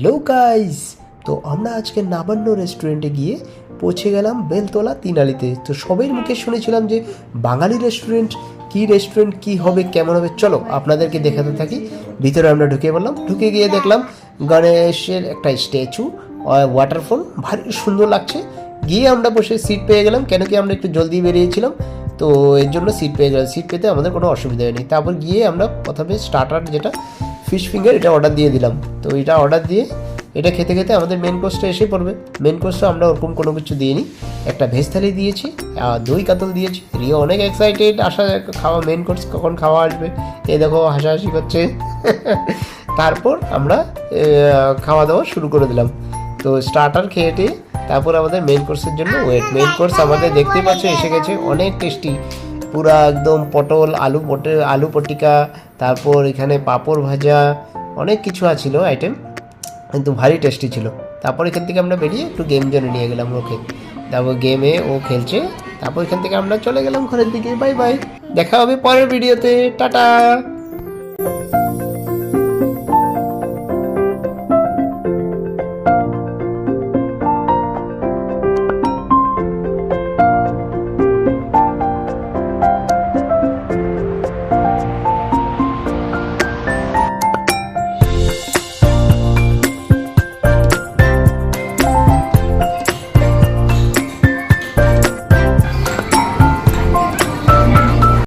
Hello guys, তো আমরা আজকে নাবান্ন রেস্টুরেন্টে গিয়ে পৌঁছে গেলাম বেলতলা তিনালিতে। তো সবাই মুখে শুনেছিলাম যে বাঙালি রেস্টুরেন্ট কি হবে, কেমন হবে। চলো আপনাদেরকে দেখাতে থাকি। ভিতরে আমরা ঢুকে পড়লাম, ঢুকে গিয়ে দেখলাম গণেশের একটা স্ট্যাচু, ওয়াটারফল, ভারী সুন্দর লাগছে। গিয়ে আমরা বসে সিট পেয়ে গেলাম, কেন কি আমরা একটু জলদি বেরিয়েছিলাম, তো এর জন্য সিট পেয়ে গেলাম। সিট পেতে আমাদের কোনো অসুবিধা হয়নি। তারপর গিয়ে আমরা প্রথমে স্টার্টার যেটা ফিশ ফিঙ্গার, এটা অর্ডার দিয়ে দিলাম। তো এটা অর্ডার দিয়ে এটা খেতে খেতে আমাদের মেন কোর্সটা এসে পড়বে। মেন কোর্সটা আমরা ওরকম কোনো কিছু দিইনি, একটা ভেজ থালি দিয়েছি আর দই কাতল দিয়েছি। রিও অনেক এক্সাইটেড, আসা খাওয়া মেন কোর্স কখন খাওয়া আসবে, এ দেখো হাসাহাসি করছে। তারপর আমরা খাওয়া দাওয়া শুরু করে দিলাম। তো স্টার্টার খেয়ে টেয়ে তারপর আমাদের মেন কোর্সের জন্য ওয়েট। মেন কোর্স আমাদের দেখতেই পাচ্ছ এসে গেছে, অনেক টেস্টি, পুরা একদম পটল আলু পটিকা, তারপর এখানে পাঁপড় ভাজা, অনেক কিছু আছিল আইটেম, কিন্তু ভারী টেস্টি ছিল। তারপর এখান থেকে আমরা বেরিয়ে একটু গেম জোনে নিয়ে গেলাম ওকে। তারপর গেমে ও খেলছে, তারপর এখান থেকে আমরা চলে গেলাম ঘরের দিকে। বাই বাই, দেখা হবে পরের ভিডিওতে, টাটা।